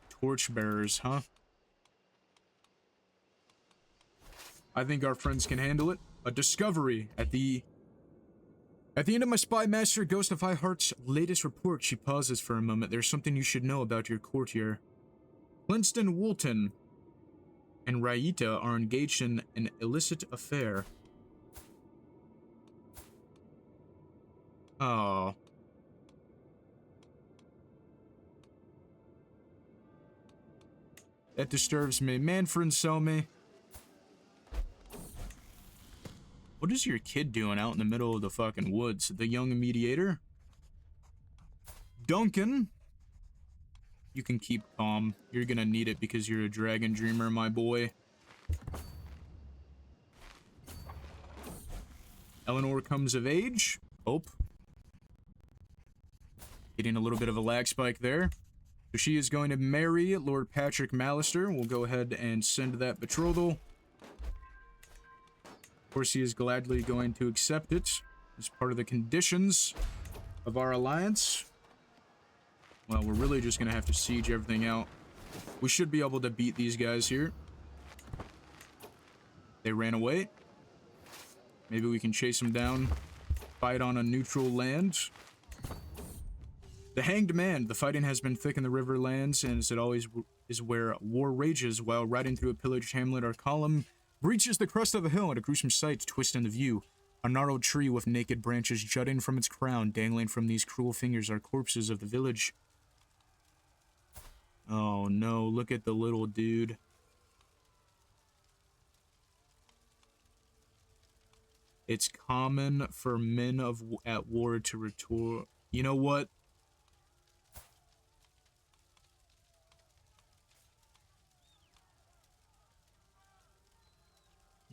S1: Torchbearers, huh? I think our friends can handle it. A discovery at the end of my spy master Ghost of High Heart's latest report. She pauses for a moment. There's something you should know about your courtier. Clinston Woolton and Raita are engaged in an illicit affair. Oh. That disturbs me. Manfred sell me. What is your kid doing out in the middle of the fucking woods? The young mediator? Duncan You can keep calm. You're gonna need it because you're a dragon dreamer, my boy. Eleanor comes of age. Hope. Getting a little bit of a lag spike there. So she is going to marry Lord Patrick Mallister. We'll go ahead and send that betrothal. Of course, he is gladly going to accept it as part of the conditions of our alliance. Well, we're really just going to have to siege everything out. We should be able to beat these guys here. They ran away. Maybe we can chase them down. Fight on a neutral land. The Hanged Man. The fighting has been thick in the Riverlands, and as it always is where war rages. While riding through a pillaged hamlet, our column breaches the crest of a hill at a gruesome sight to twist in the view. A gnarled tree with naked branches jutting from its crown, dangling from these cruel fingers, are corpses of the village. Oh no, look at the little dude. It's common for men at war to retort. You know what?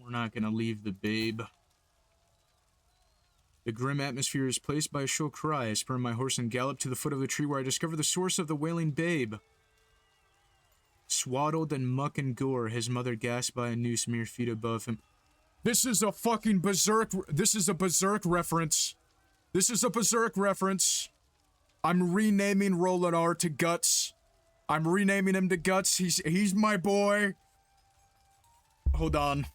S1: We're not gonna leave the babe. The grim atmosphere is placed by a shrill cry. I spur my horse and gallop to the foot of the tree where I discover the source of the wailing babe. Swaddled in muck and gore, his mother gasped by a noose mere feet above him. This is a fucking berserk. This is a berserk reference. This is a berserk reference. I'm renaming Rolanar to Guts. I'm renaming him to Guts. He's my boy. Hold on.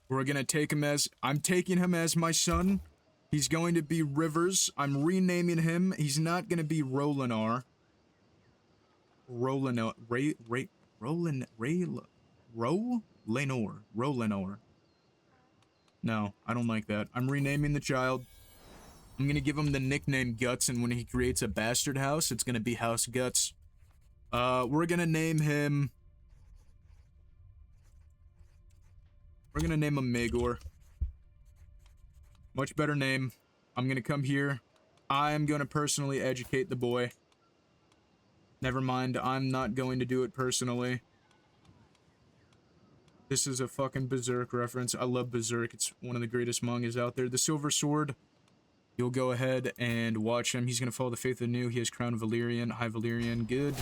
S1: We're gonna take him as... I'm taking him as my son. He's going to be Rivers. I'm renaming him. He's not gonna be Rolanar. Rolanar. Rolanar. No, I don't like that. I'm renaming the child. I'm gonna give him the nickname Guts, and when he creates a bastard house, it's gonna be House Guts. We're gonna name him... We're gonna name him Maegor. Much better name. I'm gonna come here. I'm gonna personally educate the boy. Never mind, I'm not going to do it personally. This is a fucking Berserk reference. I love Berserk. It's one of the greatest mangas out there. The Silver Sword. You'll go ahead and watch him. He's going to follow the faith anew. He has Crown Valyrian. High Valyrian. Good.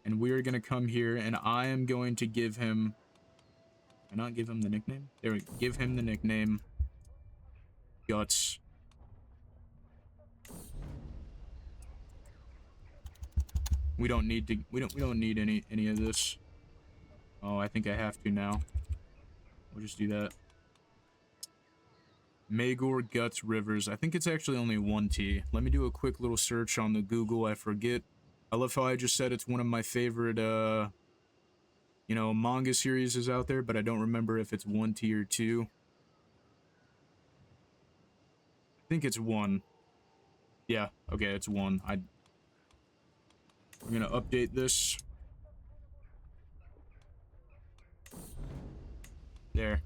S1: And we're going to come here, and I am going to give him... Can I not give him the nickname? There we go. Give him the nickname Guts. We don't need to... We don't need any of this. Oh, I think I have to now. We'll just do that. Maegor Guts Rivers. I think it's actually only one T. Let me do a quick little search on the Google. I forget. I love how I just said it's one of my favorite, you know, manga series is out there, but I don't remember if it's 1 T or 2. I think it's 1. Yeah, okay, it's 1. We're gonna update this. There.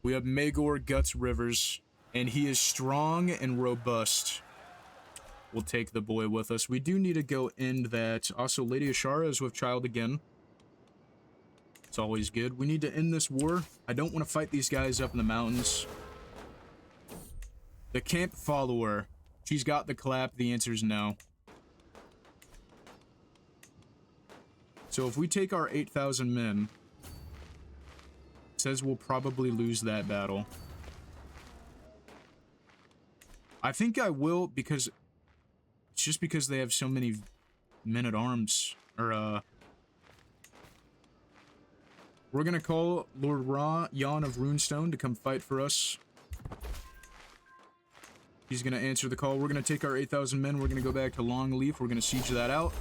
S1: We have Maegor Guts Rivers, and he is strong and robust. We'll take the boy with us. We do need to go end that. Also, Lady Ashara is with child again. It's always good. We need to end this war. I don't want to fight these guys up in the mountains. The camp follower. She's got the clap. The answer is no. So if we take our 8,000 men, it says we'll probably lose that battle. I think I will, because it's just because they have so many men-at-arms. Or, we're gonna call Lord Jan of Runestone to come fight for us. He's gonna answer the call. We're gonna take our 8,000 men. We're gonna go back to Longleaf. We're gonna siege that out.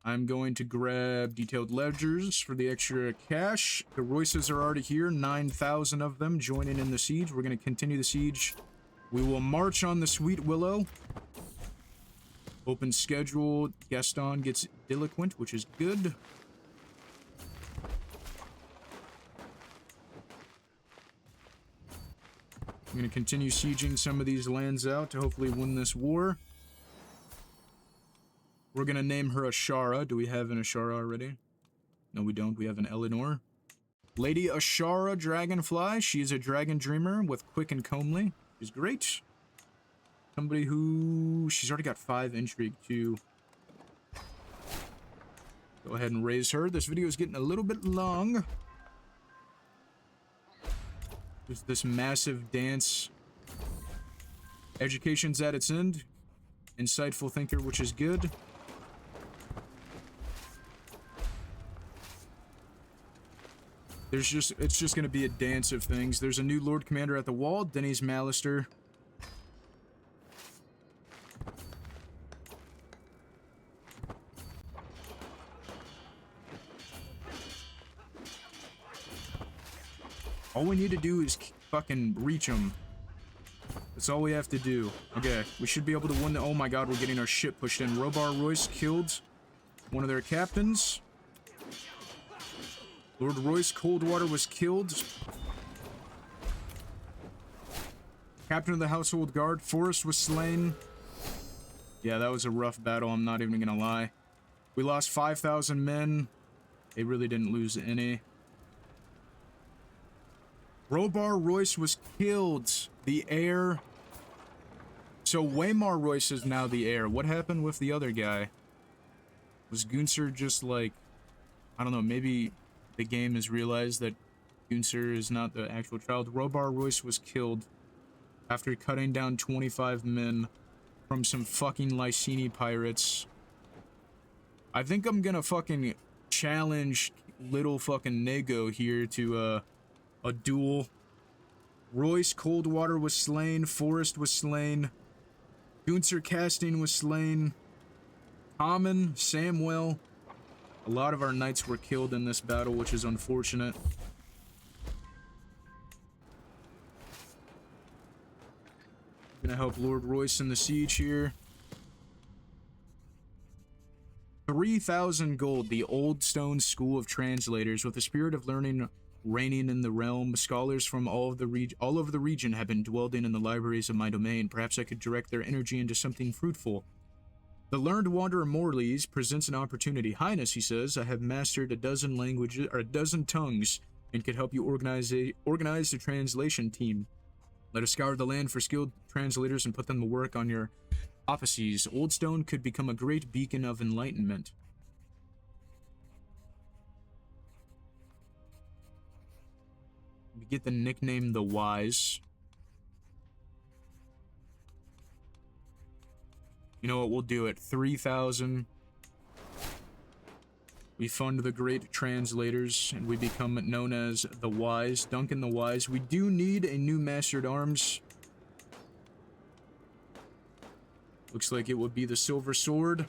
S1: I'm going to grab detailed ledgers for the extra cash. The Royces are already here, 9,000 of them joining in the siege. We're going to continue the siege. We will march on the Sweet Willow. Open schedule. Gaston gets Delinquent, which is good. I'm going to continue sieging some of these lands out to hopefully win this war. We're going to name her Ashara. Do we have an Ashara already? No, we don't. We have an Eleanor. Lady Ashara Dragonfly. She is a dragon dreamer with quick and comely. She's great. Somebody who... She's already got 5 intrigue too. Go ahead and raise her. This video is getting a little bit long. There's this massive dance. Education's at its end. Insightful thinker, which is good. It's just gonna be a dance of things. There's a new Lord Commander at the wall, Denny's Malister. All we need to do is fucking reach them. That's all we have to do. Okay, we should be able to win the... Oh my god, we're getting our ship pushed in. Robar Royce killed one of their captains. Lord Royce Coldwater was killed. Captain of the Household Guard, Forrest was slain. Yeah, that was a rough battle, I'm not even gonna lie. We lost 5,000 men. They really didn't lose any. Robar Royce was killed. The heir. So Waymar Royce is now the heir. What happened with the other guy? Was Gunther just like... I don't know, maybe the game has realized that Gunther is not the actual child. Robar Royce was killed after cutting down 25 men from some fucking Lysini pirates. I think I'm gonna fucking challenge little fucking Nego here to a duel. Royce Coldwater was slain. Forrest was slain. Gunther Casting was slain. Common, Samwell. A lot of our knights were killed in this battle, which is unfortunate. Gonna help Lord Royce in the siege here. 3,000 gold. The Oldstone School of Translators. With the spirit of learning reigning in the realm, scholars from all over the region have been dwelling in the libraries of my domain. Perhaps I could direct their energy into something fruitful. The learned wanderer Morley's presents an opportunity. Highness, he says, I have mastered a dozen languages, or a dozen tongues, and could help you organize the translation team. Let us scour the land for skilled translators and put them to work on your offices. Oldstone could become a great beacon of enlightenment. We get the nickname The Wise. You know what, we'll do it. 3,000. We fund the great translators, and we become known as The Wise. Duncan the Wise. We do need a new Master at Arms. Looks like it would be the Silver Sword.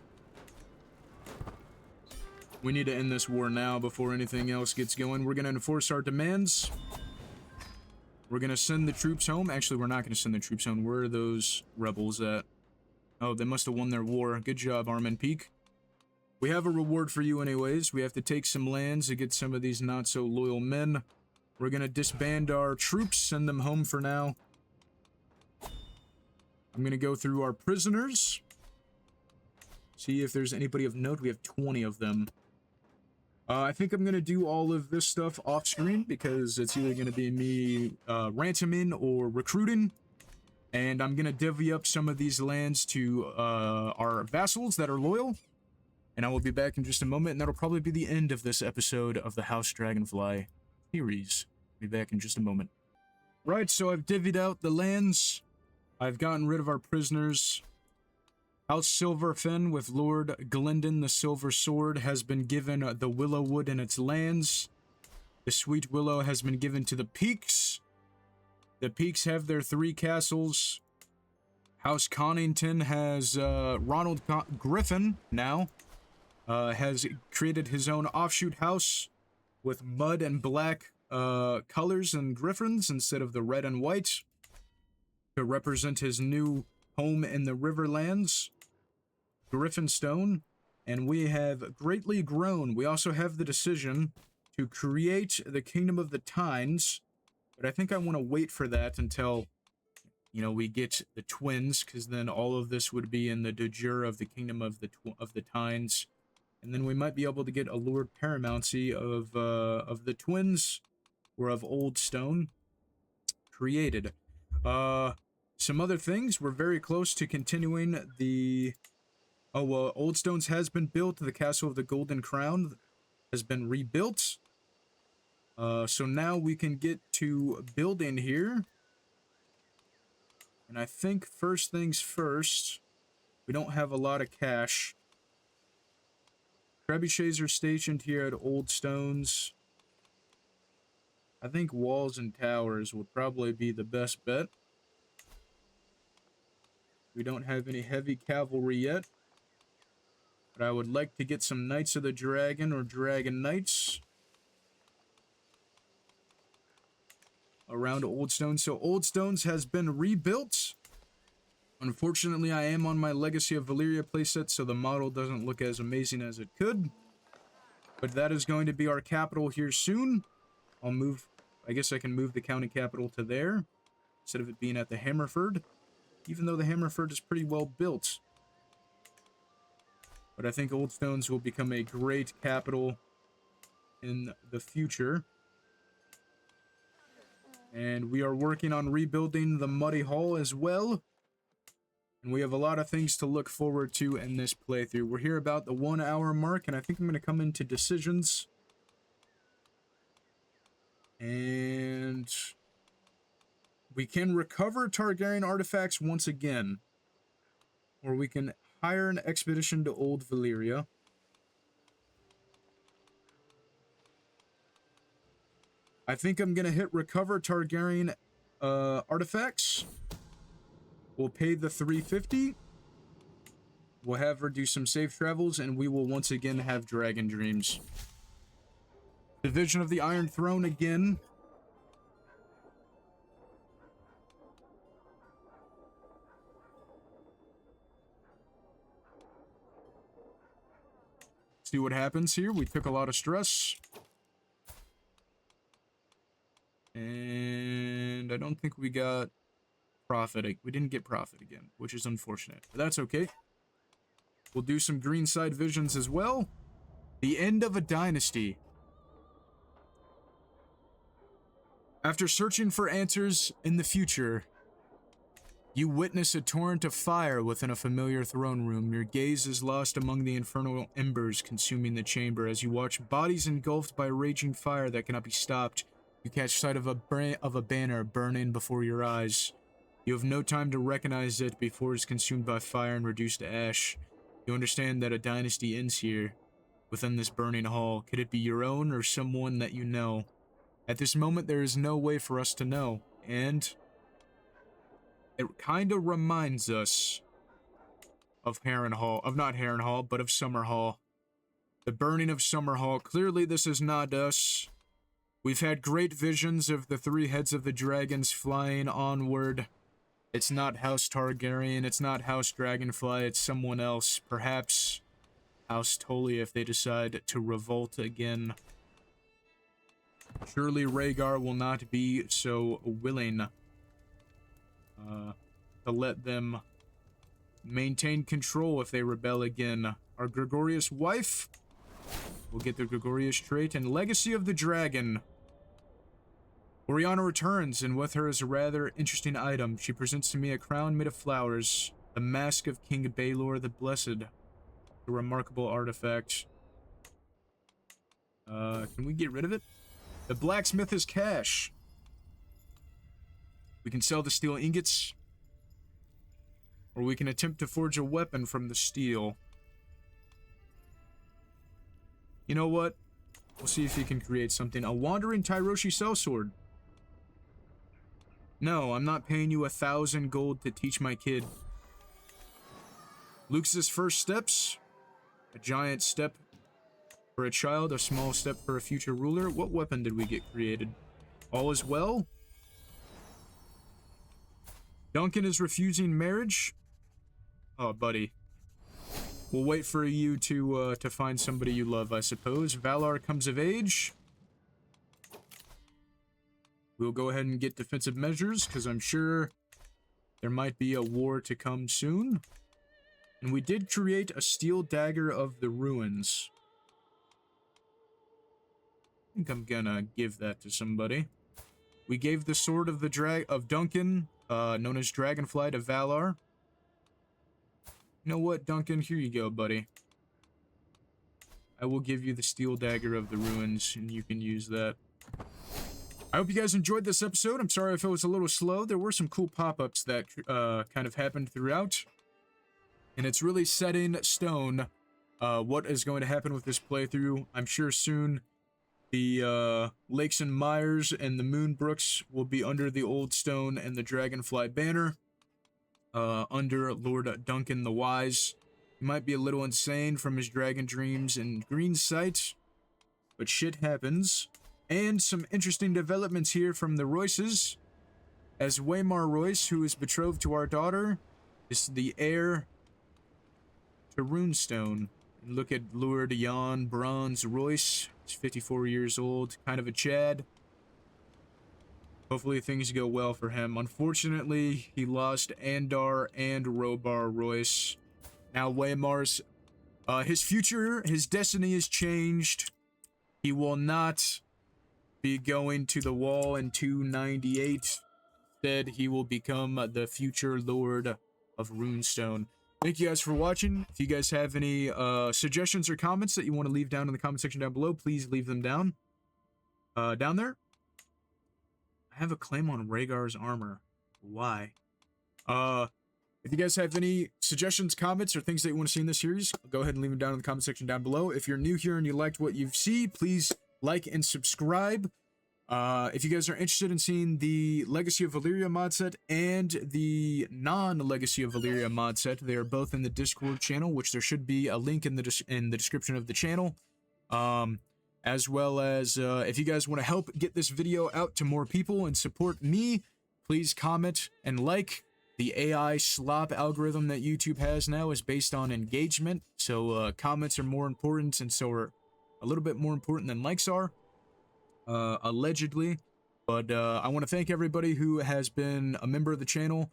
S1: We need to end this war now before anything else gets going. We're going to enforce our demands. We're going to send the troops home. Actually, we're not going to send the troops home. Where are those rebels at? Oh, they must have won their war. Good job, Armin Peak. We have a reward for you anyways. We have to take some lands to get some of these not-so-loyal men. We're going to disband our troops, send them home for now. I'm going to go through our prisoners. See if there's anybody of note. We have 20 of them. I think I'm going to do all of this stuff off screen because it's either going to be me ransoming or recruiting. And I'm going to divvy up some of these lands to our vassals that are loyal. And I will be back in just a moment, and that'll probably be the end of this episode of the House Dragonfly series. Be back in just a moment. Right, so I've divvied out the lands. I've gotten rid of our prisoners. House Silverfen with Lord Glendon the Silver Sword has been given the Willowwood and its lands. The Sweet Willow has been given to the Peaks. The Peaks have their 3 castles. House Connington has Ronald Griffin now. Has created his own offshoot house with mud and black colors and griffins instead of the red and white to represent his new home in the Riverlands, Griffinstone. And we have greatly grown. We also have the decision to create the Kingdom of the Tynes, but I think I want to wait for that until you know, we get the twins, because then all of this would be in the de jure of the kingdom of the Tynes. And then we might be able to get a Lord Paramountcy of the twins, or of Oldstone, created. Some other things, we're very close to continuing the... Oh, Oldstones has been built. The Castle of the Golden Crown has been rebuilt. So now we can get to building here. And I think first things first, we don't have a lot of cash. Trebuchets are stationed here at Oldstones. I think walls and towers would probably be the best bet. We don't have any heavy cavalry yet. But I would like to get some Knights of the Dragon or Dragon Knights around Oldstone. So Oldstones has been rebuilt. Unfortunately, I am on my Legacy of Valyria playset, so the model doesn't look as amazing as it could. But that is going to be our capital here soon. I'll move, I guess I can move the county capital to there, instead of it being at the Hammerford, even though the Hammerford is pretty well built. But I think Oldstones will become a great capital in the future. And we are working on rebuilding the Muddy Hall as well. And we have a lot of things to look forward to in this playthrough. We're here about the 1 hour mark, and I think I'm going to come into decisions. And we can recover Targaryen artifacts once again. Or we can hire an expedition to Old Valyria. I think I'm going to hit recover Targaryen artifacts. We'll pay the 350. We'll have her do some safe travels, and we will once again have dragon dreams. Division of the Iron Throne again. See what happens here. We took a lot of stress. And I don't think we got profit. We didn't get profit again, which is unfortunate. But that's okay. We'll do some Greenside visions as well. The end of a dynasty. After searching for answers in the future, you witness a torrent of fire within a familiar throne room. Your gaze is lost among the infernal embers consuming the chamber. As you watch bodies engulfed by raging fire that cannot be stopped, you catch sight of a banner burning before your eyes. You have no time to recognize it before it's consumed by fire and reduced to ash. You understand that a dynasty ends here, within this burning hall. Could it be your own or someone that you know? At this moment, there is no way for us to know, and it kind of reminds us of not Harrenhal, but of Summerhall. The burning of Summerhall. Clearly, this is not us. We've had great visions of the three heads of the dragons flying onward. It's not House Targaryen, it's not House Dragonfly, it's someone else. Perhaps House Tully if they decide to revolt again. Surely Rhaegar will not be so willing to let them maintain control if they rebel again. Our Gregorius wife will get the Gregorius trait and Legacy of the Dragon. Oriana returns, and with her is a rather interesting item. She presents to me a crown made of flowers, the mask of King Baelor the Blessed, a remarkable artifact. Can we get rid of it? The blacksmith is cash. We can sell the steel ingots, or we can attempt to forge a weapon from the steel. You know what? We'll see if he can create something. A wandering Tyroshi sellsword. No, I'm not paying you 1,000 gold to teach my kid. Luke's first steps. A giant step for a child, a small step for a future ruler. What weapon did we get created? All is well? Duncan is refusing marriage? Oh, buddy. We'll wait for you to find somebody you love, I suppose. Valar comes of age. We'll go ahead and get defensive measures, because I'm sure There might be a war to come soon. And we did create a steel dagger of the ruins. I think I'm gonna give that to somebody. We gave the sword of Duncan, known as Dragonfly, to Valar. You know what, Duncan? Here you go, buddy. I will give you the steel dagger of the ruins, and you can use that. I hope you guys enjoyed this episode. I'm sorry if it was a little slow. There were some cool pop-ups that kind of happened throughout. And it's really set in stone what is going to happen with this playthrough. I'm sure soon the Lakes and Myres and the Moonbrooks will be under the Oldstone and the Dragonfly banner. Under Lord Duncan the Wise. He might be a little insane from his dragon dreams and green sight, but shit happens. And some interesting developments here from the Royces, as Waymar Royce, who is betrothed to our daughter, is the heir to Runestone. And look at Lord Jan Bronze Royce. He's 54 years old, kind of a Chad. Hopefully things go well for him. Unfortunately, he lost Andar and Robar Royce. Now Waymar's, his future, his destiny is changed. He will not be going to the wall in 298. Instead, he will become the future Lord of Runestone. Thank you guys for watching. If you guys have any suggestions or comments that you want to leave down in the comment section down below, please leave them down. Down there. I have a claim on Rhaegar's armor. Why? If you guys have any suggestions, comments, or things that you want to see in this series, go ahead and leave them down in the comment section down below. If you're new here and you liked what you see, please like and subscribe. If you guys are interested in seeing the Legacy of Valyria mod set and the non-Legacy of Valyria mod set, they are both in the Discord channel, which there should be a link in the description of the channel. As well as if you guys want to help get this video out to more people and support me, please comment and like. The AI slop algorithm that YouTube has now is based on engagement, so comments are more important, and so are a little bit more important than likes are, allegedly. But I want to thank everybody who has been a member of the channel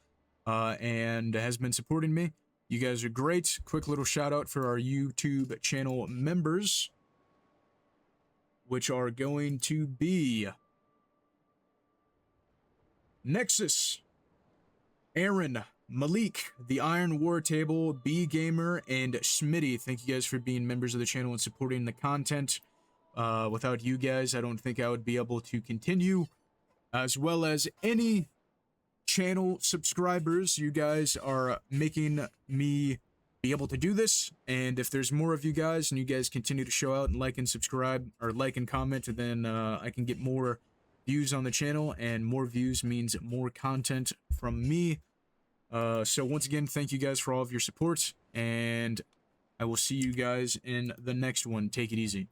S1: and has been supporting me. You guys are great. Quick little shout out for our YouTube channel members, which are going to be Nexus, Aaron, Malik, The Iron War Table, B Gamer, and Smitty. Thank you guys for being members of the channel and supporting the content. Without you guys, I don't think I would be able to continue. As well as any channel subscribers, you guys are making me be able to do this. And if there's more of you guys and you guys continue to show out and like and subscribe, or like and comment, then I can get more views on the channel, and more views means more content from me. So once again, thank you guys for all of your support, and I will see you guys in the next one. Take it easy.